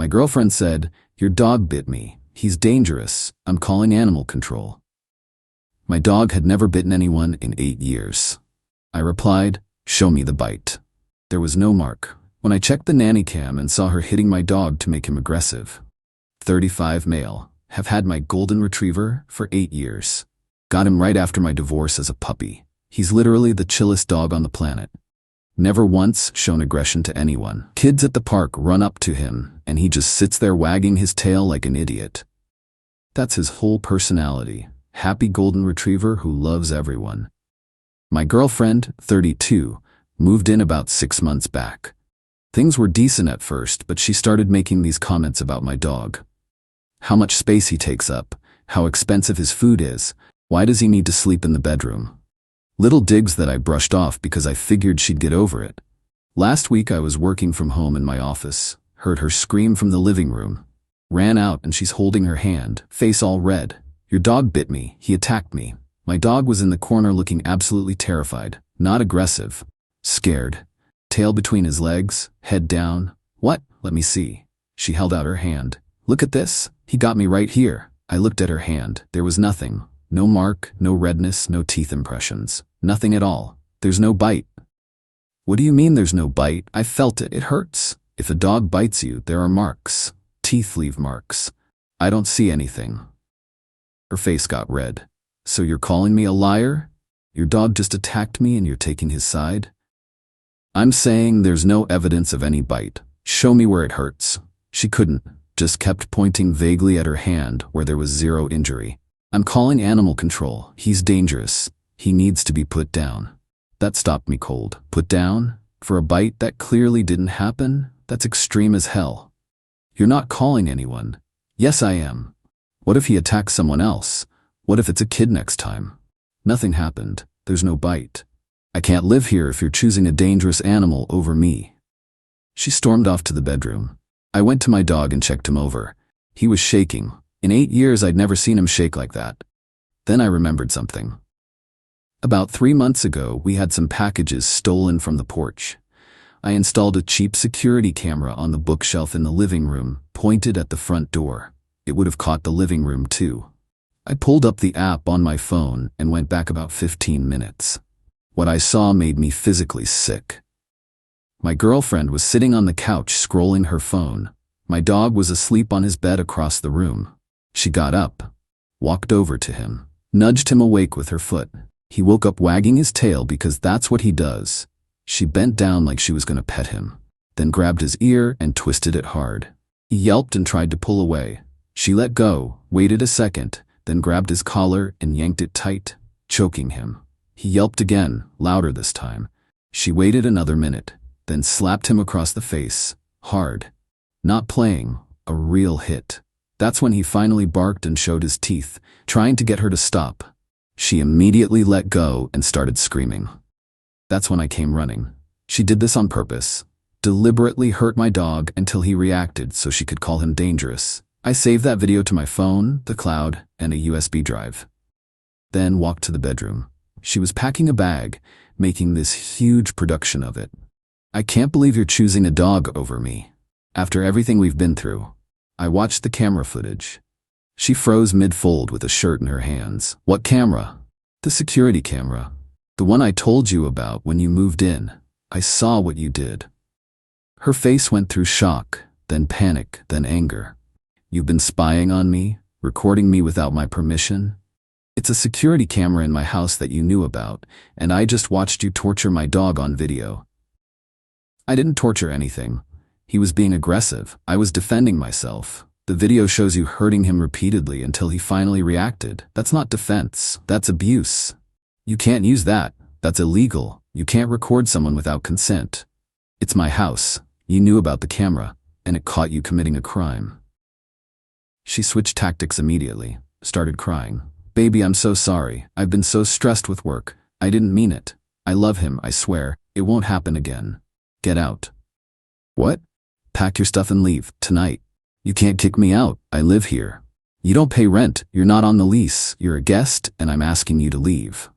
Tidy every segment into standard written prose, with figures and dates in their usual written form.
My girlfriend said, "Your dog bit me. He's dangerous. I'm calling animal control." My dog had never bitten anyone in 8 years. I replied, "Show me the bite." There was no mark. When I checked the nanny cam and saw her hitting my dog to make him aggressive. 35 male, have had my golden retriever for 8 years. Got him right after my divorce as a puppy. He's literally the chillest dog on the planet. Never once shown aggression to anyone. Kids at the park run up to him, and he just sits there wagging his tail like an idiot. That's his whole personality. Happy golden retriever who loves everyone. My girlfriend, 32, moved in about 6 months back. Things were decent at first, but she started making these comments about my dog. How much space he takes up, how expensive his food is, why does he need to sleep in the bedroom? Little digs that I brushed off because I figured she'd get over it. Last week I was working from home in my office, heard her scream from the living room. Ran out and she's holding her hand, face all red. "Your dog bit me, he attacked me." My dog was in the corner looking absolutely terrified, not aggressive, scared. Tail between his legs, head down. "What? Let me see." She held out her hand. "Look at this, he got me right here." I looked at her hand. There was nothing. No mark, no redness, no teeth impressions. Nothing at all. There's no bite. "What do you mean there's no bite? I felt it. It hurts. If a dog bites you, there are marks. Teeth leave marks. I don't see anything." Her face got red. "So you're calling me a liar? Your dog just attacked me and you're taking his side?" "I'm saying there's no evidence of any bite. Show me where it hurts." She couldn't, just kept pointing vaguely at her hand where there was zero injury. "I'm calling animal control. He's dangerous. He needs to be put down." That stopped me cold. Put down? For a bite that clearly didn't happen? That's extreme as hell. "You're not calling anyone." "Yes, I am." "What if he attacks someone else? What if it's a kid next time?" "Nothing happened. There's no bite. I can't live here if you're choosing a dangerous animal over me." She stormed off to the bedroom. I went to my dog and checked him over. He was shaking. In 8 years I'd never seen him shake like that. Then I remembered something. About 3 months ago, we had some packages stolen from the porch. I installed a cheap security camera on the bookshelf in the living room, pointed at the front door. It would have caught the living room too. I pulled up the app on my phone and went back about 15 minutes. What I saw made me physically sick. My girlfriend was sitting on the couch scrolling her phone. My dog was asleep on his bed across the room. She got up, walked over to him, nudged him awake with her foot. He woke up wagging his tail because that's what he does. She bent down like she was going to pet him, then grabbed his ear and twisted it hard. He yelped and tried to pull away. She let go, waited a second, then grabbed his collar and yanked it tight, choking him. He yelped again, louder this time. She waited another minute, then slapped him across the face, hard. Not playing, a real hit. That's when he finally barked and showed his teeth, trying to get her to stop. She immediately let go and started screaming. That's when I came running. She did this on purpose. Deliberately hurt my dog until he reacted so she could call him dangerous. I saved that video to my phone, the cloud, and a USB drive. Then walked to the bedroom. She was packing a bag, making this huge production of it. "I can't believe you're choosing a dog over me. After everything we've been through." I watched the camera footage. She froze mid-fold with a shirt in her hands. "What camera?" "The security camera. The one I told you about when you moved in. I saw what you did." Her face went through shock, then panic, then anger. "You've been spying on me, recording me without my permission? It's a security camera in my house that you knew about, and I just watched you torture my dog on video." "I didn't torture anything. He was being aggressive. I was defending myself. The video shows you hurting him repeatedly until he finally reacted. That's not defense. That's abuse. You can't use that. That's illegal. You can't record someone without consent. It's my house. You knew about the camera, and it caught you committing a crime." She switched tactics immediately, started crying. "Baby, I'm so sorry. I've been so stressed with work. I didn't mean it. I love him, I swear. It won't happen again. Get out." "What?" "Pack your stuff and leave, tonight. You can't kick me out. I live here. You don't pay rent. You're not on the lease. You're a guest, and I'm asking you to leave."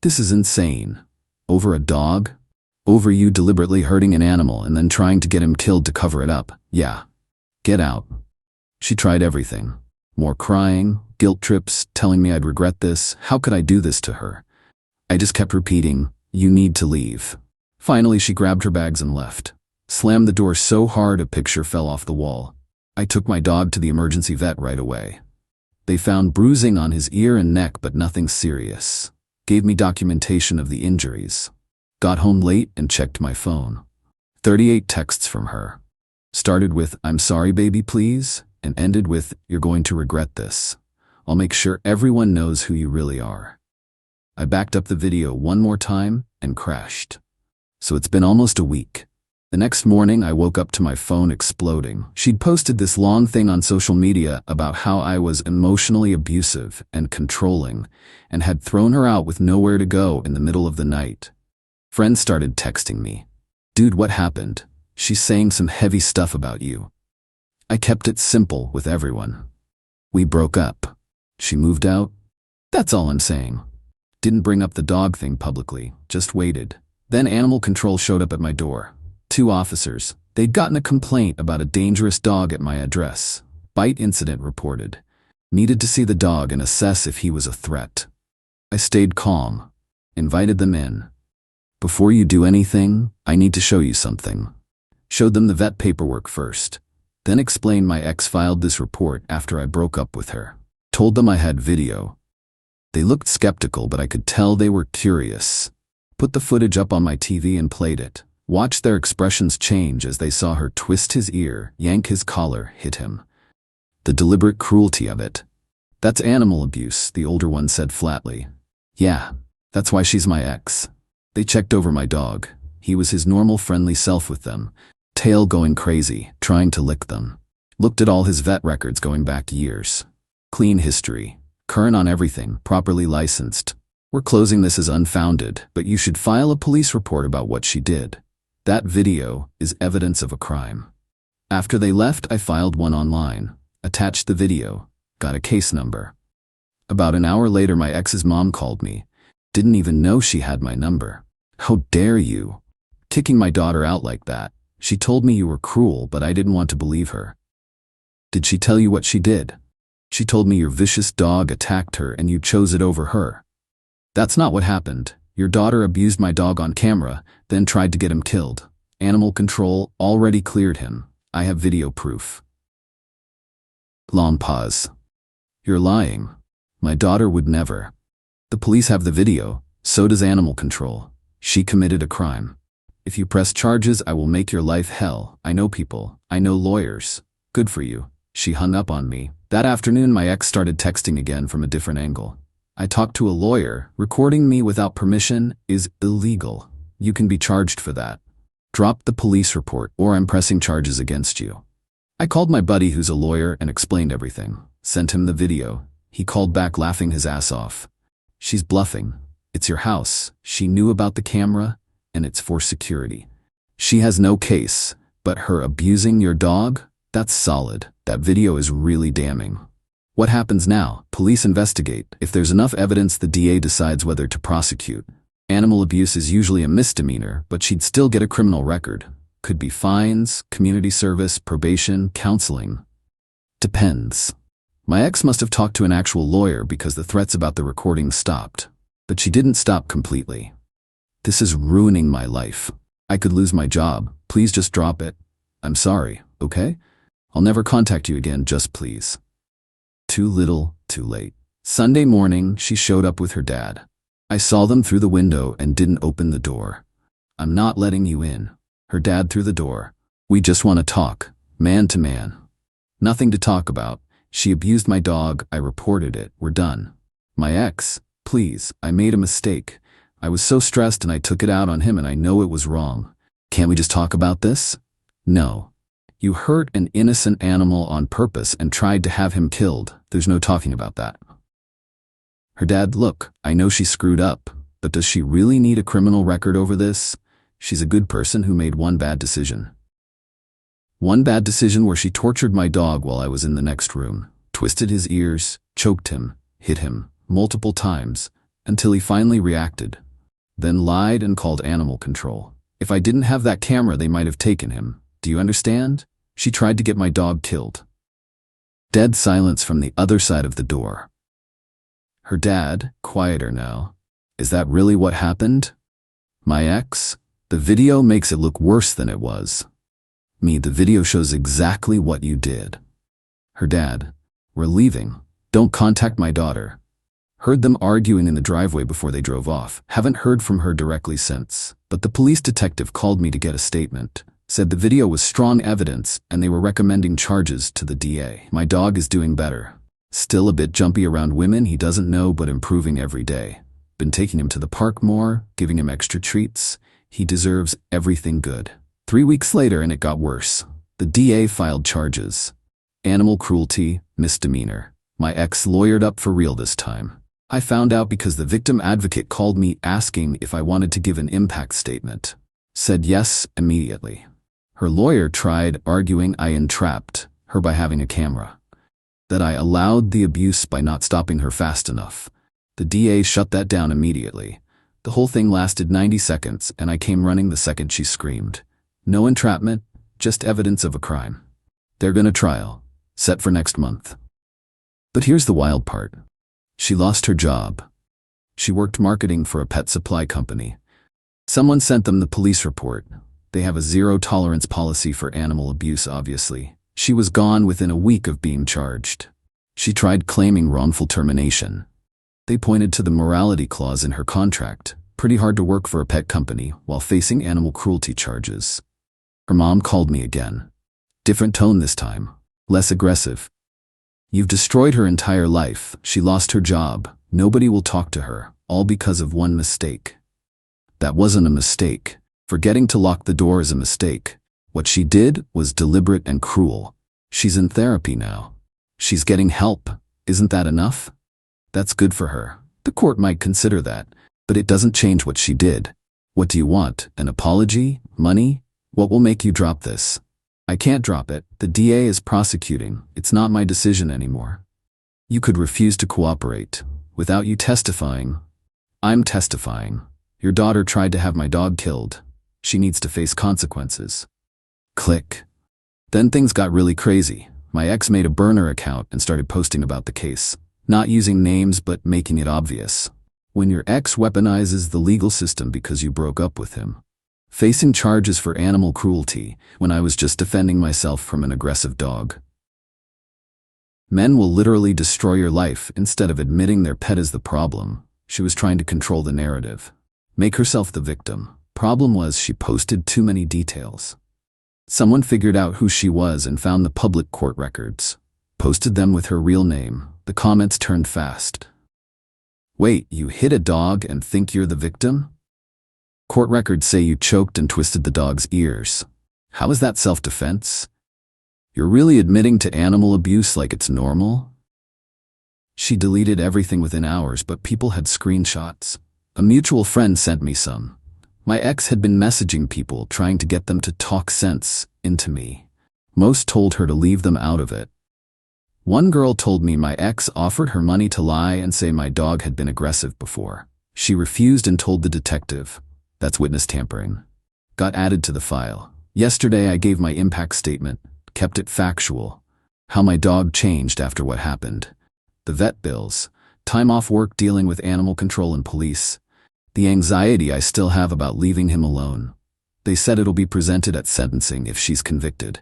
This is insane. Over a dog? Over you deliberately hurting an animal and then trying to get him killed to cover it up. Yeah. Get out. She tried everything. More crying, guilt trips, telling me I'd regret this. How could I do this to her? I just kept repeating, you need to leave. Finally, she grabbed her bags and left. Slammed the door so hard a picture fell off the wall. I took my dog to the emergency vet right away. They found bruising on his ear and neck, but nothing serious. Gave me documentation of the injuries. Got home late and checked my phone. 38 texts from her. Started with, I'm sorry baby please, and ended with, you're going to regret this. I'll make sure everyone knows who you really are. I backed up the video one more time and crashed. So it's been almost a week. The next morning I woke up to my phone exploding. She'd posted this long thing on social media about how I was emotionally abusive and controlling and had thrown her out with nowhere to go in the middle of the night. Friends started texting me. Dude, what happened? She's saying some heavy stuff about you. I kept it simple with everyone. We broke up. She moved out. That's all I'm saying. Didn't bring up the dog thing publicly, just waited. Then animal control showed up at my door. 2 officers. They'd gotten a complaint about a dangerous dog at my address. Bite incident reported. Needed to see the dog and assess if he was a threat. I stayed calm. Invited them in. Before you do anything, I need to show you something. Showed them the vet paperwork first. Then explained my ex filed this report after I broke up with her. Told them I had video. They looked skeptical, but I could tell they were curious. Put the footage up on my TV and played it. Watched their expressions change as they saw her twist his ear, yank his collar, hit him. The deliberate cruelty of it. That's animal abuse, the older one said flatly. Yeah, that's why she's my ex. They checked over my dog. He was his normal friendly self with them, tail going crazy, trying to lick them. Looked at all his vet records going back years. Clean history. Current on everything, properly licensed. We're closing this as unfounded, but you should file a police report about what she did. That video is evidence of a crime. After they left, I filed one online, attached the video, got a case number. About an hour later, my ex's mom called me. Didn't even know she had my number. How dare you? Kicking my daughter out like that. She told me you were cruel, but I didn't want to believe her. Did she tell you what she did? She told me your vicious dog attacked her and you chose it over her. That's not what happened. Your daughter abused my dog on camera, then tried to get him killed. Animal control already cleared him. I have video proof. Long pause. You're lying. My daughter would never. The police have the video, so does animal control. She committed a crime. If you press charges, I will make your life hell. I know people. I know lawyers. Good for you. She hung up on me. That afternoon, my ex started texting again from a different angle. I talked to a lawyer. Recording me without permission is illegal. You can be charged for that. Drop the police report or I'm pressing charges against you. I called my buddy who's a lawyer and explained everything. Sent him the video. He called back laughing his ass off. She's bluffing. It's your house. She knew about the camera and it's for security. She has no case, but her abusing your dog? That's solid. That video is really damning. What happens now? Police investigate. If there's enough evidence, the DA decides whether to prosecute. Animal abuse is usually a misdemeanor, but she'd still get a criminal record. Could be fines, community service, probation, counseling. Depends. My ex must have talked to an actual lawyer because the threats about the recording stopped. But she didn't stop completely. This is ruining my life. I could lose my job. Please just drop it. I'm sorry, okay? I'll never contact you again, just please. Too little, too late. Sunday morning, she showed up with her dad. I saw them through the window and didn't open the door. I'm not letting you in. Her dad through the door. We just want to talk, man to man. Nothing to talk about. She abused my dog. I reported it. We're done. My ex, please, I made a mistake. I was so stressed and I took it out on him and I know it was wrong. Can't we just talk about this? No. You hurt an innocent animal on purpose and tried to have him killed. There's no talking about that. Her dad, look, I know she screwed up, but does she really need a criminal record over this? She's a good person who made one bad decision. One bad decision where she tortured my dog while I was in the next room, twisted his ears, choked him, hit him multiple times until he finally reacted, then lied and called animal control. If I didn't have that camera, they might have taken him. Do you understand? She tried to get my dog killed. Dead silence from the other side of the door. Her dad, quieter now. Is that really what happened? My ex? The video makes it look worse than it was. Me, the video shows exactly what you did. Her dad. We're leaving. Don't contact my daughter. Heard them arguing in the driveway before they drove off. Haven't heard from her directly since. But the police detective called me to get a statement. Said the video was strong evidence and they were recommending charges to the DA. My dog is doing better. Still a bit jumpy around women he doesn't know, but improving every day. Been taking him to the park more, giving him extra treats. He deserves everything good. 3 weeks later and it got worse. The DA filed charges. Animal cruelty, misdemeanor. My ex lawyered up for real this time. I found out because the victim advocate called me asking if I wanted to give an impact statement. Said yes immediately. Her lawyer tried arguing I entrapped her by having a camera. That I allowed the abuse by not stopping her fast enough. The DA shut that down immediately. The whole thing lasted 90 seconds and I came running the second she screamed. No entrapment, just evidence of a crime. They're gonna trial, set for next month. But here's the wild part. She lost her job. She worked marketing for a pet supply company. Someone sent them the police report. They have a zero-tolerance policy for animal abuse, obviously. She was gone within a week of being charged. She tried claiming wrongful termination. They pointed to the morality clause in her contract. Pretty hard to work for a pet company while facing animal cruelty charges. Her mom called me again. Different tone this time. Less aggressive. You've destroyed her entire life. She lost her job. Nobody will talk to her, all because of one mistake. That wasn't a mistake. Forgetting to lock the door is a mistake. What she did was deliberate and cruel. She's in therapy now. She's getting help. Isn't that enough? That's good for her. The court might consider that, but it doesn't change what she did. What do you want? An apology? Money? What will make you drop this? I can't drop it. The DA is prosecuting. It's not my decision anymore. You could refuse to cooperate. Without you testifying. I'm testifying. Your daughter tried to have my dog killed. She needs to face consequences. Click. Then things got really crazy. My ex made a burner account and started posting about the case. Not using names, but making it obvious. When your ex weaponizes the legal system because you broke up with him. Facing charges for animal cruelty when I was just defending myself from an aggressive dog. Men will literally destroy your life instead of admitting their pet is the problem. She was trying to control the narrative. Make herself the victim. Problem was she posted too many details. Someone figured out who she was and found the public court records. Posted them with her real name. The comments turned fast. Wait, you hit a dog and think you're the victim? Court records say you choked and twisted the dog's ears. How is that self-defense? You're really admitting to animal abuse like it's normal? She deleted everything within hours, but people had screenshots. A mutual friend sent me some. My ex had been messaging people trying to get them to talk sense into me. Most told her to leave them out of it. One girl told me my ex offered her money to lie and say my dog had been aggressive before. She refused and told the detective. That's witness tampering. Got added to the file. Yesterday I gave my impact statement, kept it factual. How my dog changed after what happened. The vet bills, time off work dealing with animal control and police. The anxiety I still have about leaving him alone. They said it'll be presented at sentencing if she's convicted.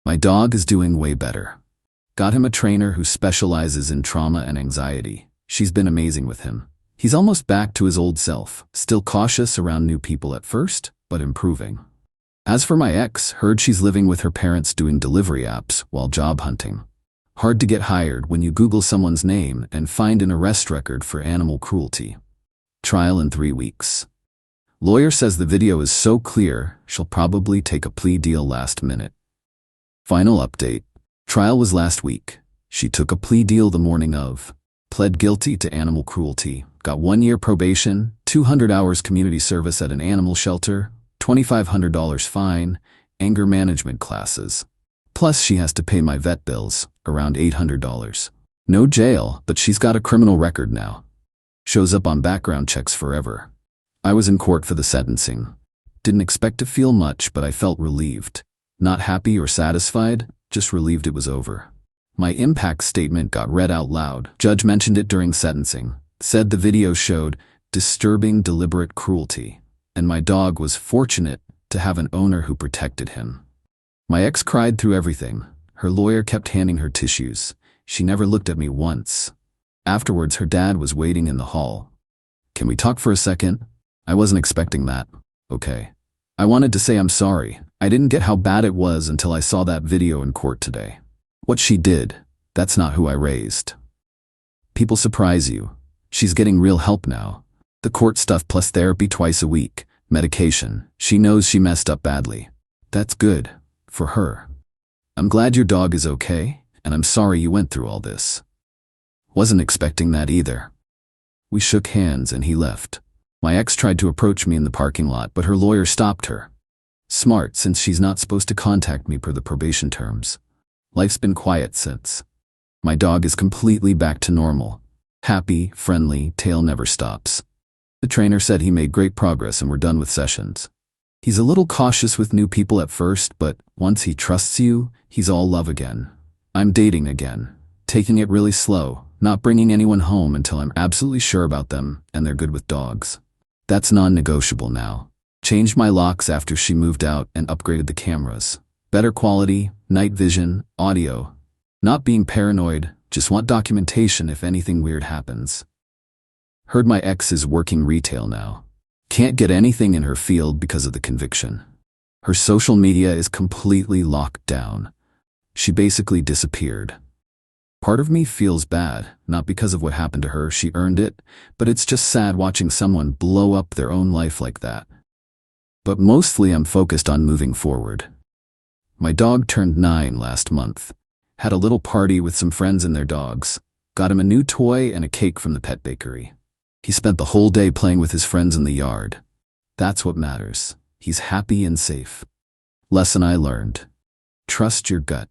My dog is doing way better. Got him a trainer who specializes in trauma and anxiety. She's been amazing with him. He's almost back to his old self, still cautious around new people at first, but improving. As for my ex, heard she's living with her parents doing delivery apps while job hunting. Hard to get hired when you Google someone's name and find an arrest record for animal cruelty. Trial in 3 weeks. Lawyer says the video is so clear, she'll probably take a plea deal last minute. Final update. Trial was last week. She took a plea deal the morning of. Pled guilty to animal cruelty. Got 1 year probation, 200 hours community service at an animal shelter, $2,500 fine, anger management classes. Plus she has to pay my vet bills, around $800. No jail, but she's got a criminal record now. Shows up on background checks forever. I was in court for the sentencing. Didn't expect to feel much, but I felt relieved. Not happy or satisfied, just relieved it was over. My impact statement got read out loud. Judge mentioned it during sentencing, said the video showed disturbing deliberate cruelty, and my dog was fortunate to have an owner who protected him. My ex cried through everything. Her lawyer kept handing her tissues. She never looked at me once. Afterwards, her dad was waiting in the hall. "Can we talk for a second?" I wasn't expecting that. Okay. I wanted to say I'm sorry. I didn't get how bad it was until I saw that video in court today. What she did, that's not who I raised. People surprise you. She's getting real help now. The court stuff plus therapy twice a week, medication. She knows she messed up badly. That's good. For her. I'm glad your dog is okay, and I'm sorry you went through all this. Wasn't expecting that either. We shook hands and he left. My ex tried to approach me in the parking lot, but her lawyer stopped her. Smart, since she's not supposed to contact me per the probation terms. Life's been quiet since. My dog is completely back to normal. Happy, friendly, tail never stops. The trainer said he made great progress and we're done with sessions. He's a little cautious with new people at first, but once he trusts you, he's all love again. I'm dating again. Taking it really slow, not bringing anyone home until I'm absolutely sure about them and they're good with dogs. That's non-negotiable now. Changed my locks after she moved out and upgraded the cameras. Better quality, night vision, audio. Not being paranoid, just want documentation if anything weird happens. Heard my ex is working retail now. Can't get anything in her field because of the conviction. Her social media is completely locked down. She basically disappeared. Part of me feels bad, not because of what happened to her, she earned it, but it's just sad watching someone blow up their own life like that. But mostly I'm focused on moving forward. My dog turned 9 last month. Had a little party with some friends and their dogs. Got him a new toy and a cake from the pet bakery. He spent the whole day playing with his friends in the yard. That's what matters. He's happy and safe. Lesson I learned. Trust your gut.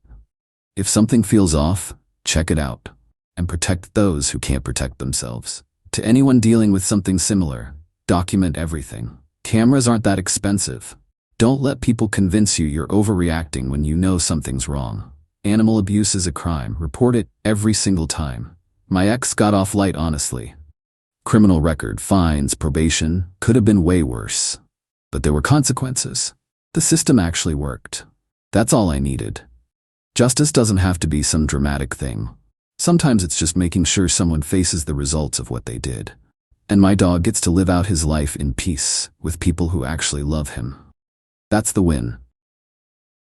If something feels off, check it out. And protect those who can't protect themselves. To anyone dealing with something similar, document everything. Cameras aren't that expensive. Don't let people convince you you're overreacting when you know something's wrong. Animal abuse is a crime. Report it every single time. My ex got off light, honestly. Criminal record, fines, probation, could have been way worse. But there were consequences. The system actually worked. That's all I needed. Justice doesn't have to be some dramatic thing. Sometimes it's just making sure someone faces the results of what they did. And my dog gets to live out his life in peace with people who actually love him. That's the win.